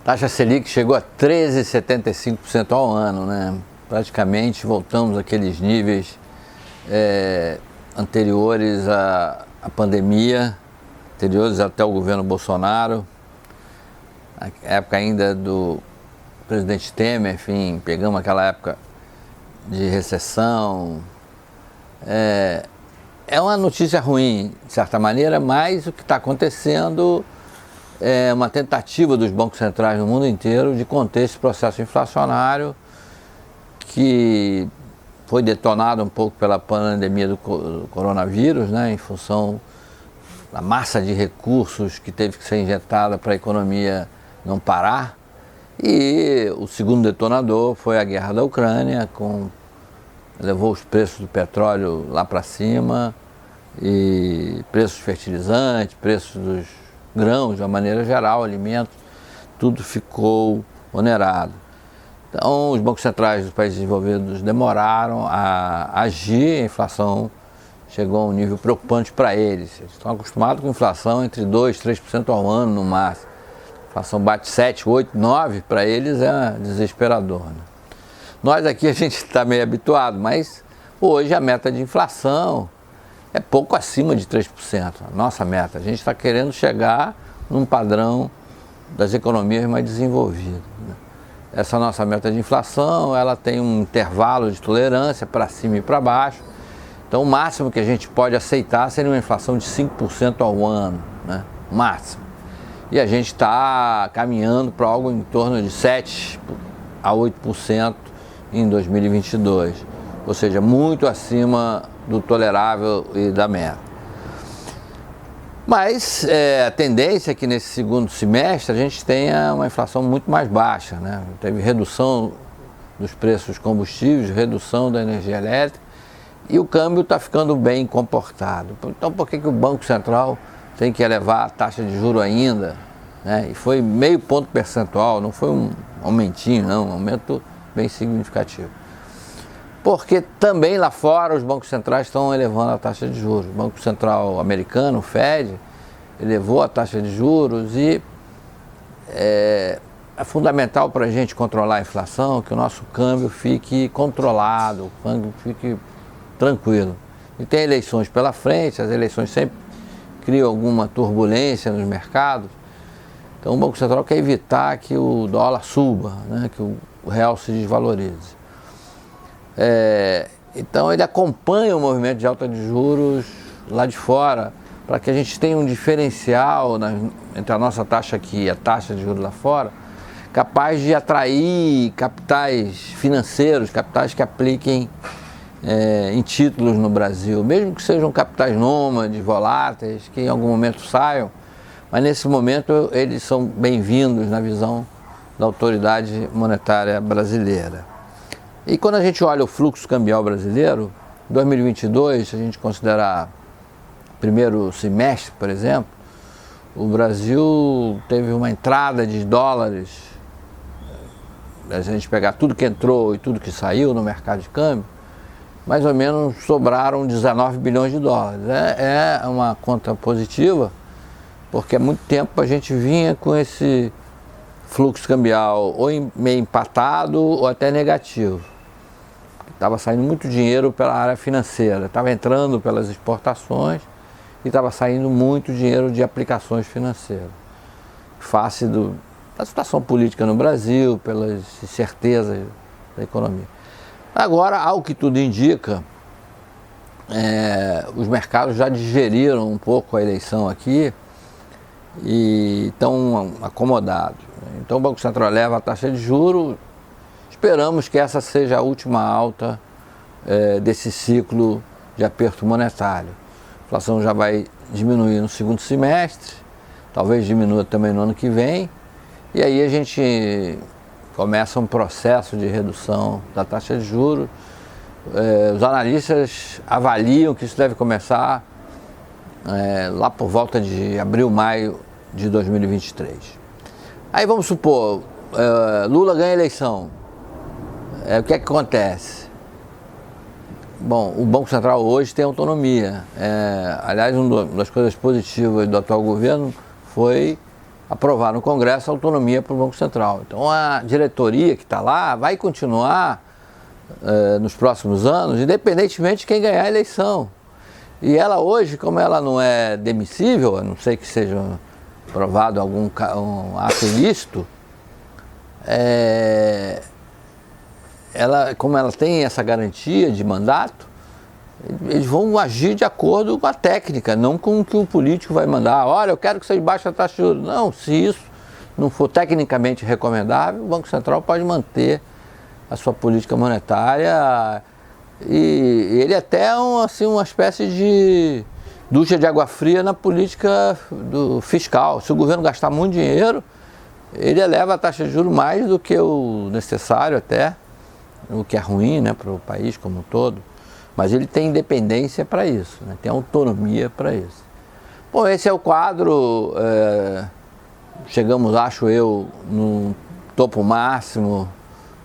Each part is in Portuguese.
taxa Selic chegou a 13,75% ao ano, né? Praticamente voltamos àqueles níveis anteriores à pandemia, anteriores até o governo Bolsonaro, na época ainda do presidente Temer, enfim, pegamos aquela época de recessão. É uma notícia ruim, de certa maneira, mas o que está acontecendo é uma tentativa dos bancos centrais no mundo inteiro de conter esse processo inflacionário que foi detonado um pouco pela pandemia do coronavírus, né, em função da massa de recursos que teve que ser injetada para a economia não parar. E o segundo detonador foi a guerra da Ucrânia, levou os preços do petróleo lá para cima, e preços fertilizantes, preços dos grãos, de uma maneira geral, alimentos, tudo ficou onerado. Então, os bancos centrais dos países desenvolvidos demoraram a agir, a inflação chegou a um nível preocupante para eles. Eles estão acostumados com inflação entre 2% e 3% ao ano, no máximo. A inflação bate 7, 8, 9%, para eles é desesperador, né? Nós aqui a gente está meio habituado, mas hoje a meta de inflação é pouco acima de 3%, a nossa meta. A gente está querendo chegar num padrão das economias mais desenvolvidas, né? Essa nossa meta de inflação, ela tem um intervalo de tolerância para cima e para baixo. Então o máximo que a gente pode aceitar seria uma inflação de 5% ao ano, né? Máximo. E a gente está caminhando para algo em torno de 7% a 8% em 2022, ou seja, muito acima do tolerável e da meta. Mas a tendência é que nesse segundo semestre a gente tenha uma inflação muito mais baixa, né? Teve redução dos preços dos combustíveis, redução da energia elétrica, e o câmbio está ficando bem comportado. Então por que o Banco Central tem que elevar a taxa de juros ainda, né? E foi meio ponto percentual, não foi um aumentinho, não, um aumento bem significativo. Porque também lá fora os bancos centrais estão elevando a taxa de juros. O Banco Central americano, o Fed, elevou a taxa de juros e é fundamental para a gente controlar a inflação que o nosso câmbio fique controlado, o câmbio fique tranquilo. E tem eleições pela frente, as eleições sempre criam alguma turbulência nos mercados. Então o Banco Central quer evitar que o dólar suba, né, que o real se desvalorize. Então ele acompanha o movimento de alta de juros lá de fora, para que a gente tenha um diferencial entre a nossa taxa aqui e a taxa de juros lá fora, capaz de atrair capitais financeiros, capitais que apliquem em títulos no Brasil, mesmo que sejam capitais nômades, voláteis, que em algum momento saiam, mas nesse momento eles são bem-vindos na visão da autoridade monetária brasileira. E quando a gente olha o fluxo cambial brasileiro, 2022, se a gente considerar o primeiro semestre, por exemplo, o Brasil teve uma entrada de dólares, se a gente pegar tudo que entrou e tudo que saiu no mercado de câmbio, mais ou menos sobraram 19 bilhões de dólares. É uma conta positiva, porque há muito tempo a gente vinha com esse fluxo cambial ou meio empatado ou até negativo. Estava saindo muito dinheiro pela área financeira, estava entrando pelas exportações e estava saindo muito dinheiro de aplicações financeiras. Face da situação política no Brasil, pelas incertezas da economia. Agora, ao que tudo indica, os mercados já digeriram um pouco a eleição aqui e estão acomodados. Então o Banco Central eleva a taxa de juros, esperamos que essa seja a última alta desse ciclo de aperto monetário. A inflação já vai diminuir no segundo semestre, talvez diminua também no ano que vem, e aí a gente começa um processo de redução da taxa de juros. Os analistas avaliam que isso deve começar lá por volta de abril, maio de 2023. Aí vamos supor, Lula ganha a eleição. O que é que acontece? Bom, o Banco Central hoje tem autonomia. Aliás, uma das coisas positivas do atual governo foi aprovar no Congresso a autonomia para o Banco Central. Então a diretoria que está lá vai continuar nos próximos anos, independentemente de quem ganhar a eleição. E ela hoje, como ela não é demissível, a não ser que seja aprovado algum ato ilícito, como ela tem essa garantia de mandato, eles vão agir de acordo com a técnica, não com o que o político vai mandar. Olha, eu quero que vocês baixem a taxa de juros. Não, se isso não for tecnicamente recomendável, o Banco Central pode manter a sua política monetária, e ele até é uma espécie de ducha de água fria na política fiscal. Se o governo gastar muito dinheiro, ele eleva a taxa de juros mais do que o necessário até, o que é ruim, né, para o país como um todo. Mas ele tem independência para isso, né? Tem autonomia para isso. Bom, esse é o quadro. Chegamos, acho eu, no topo máximo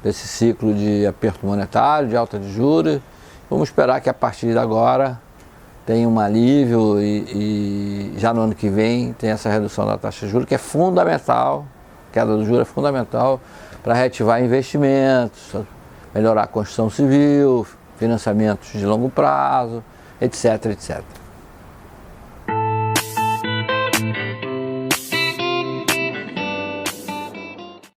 desse ciclo de aperto monetário, de alta de juros. Vamos esperar que a partir de agora tenha um alívio e já no ano que vem tenha essa redução da taxa de juros, que é fundamental. A queda do juros é fundamental para reativar investimentos, melhorar a construção civil, financiamentos de longo prazo, etc, etc.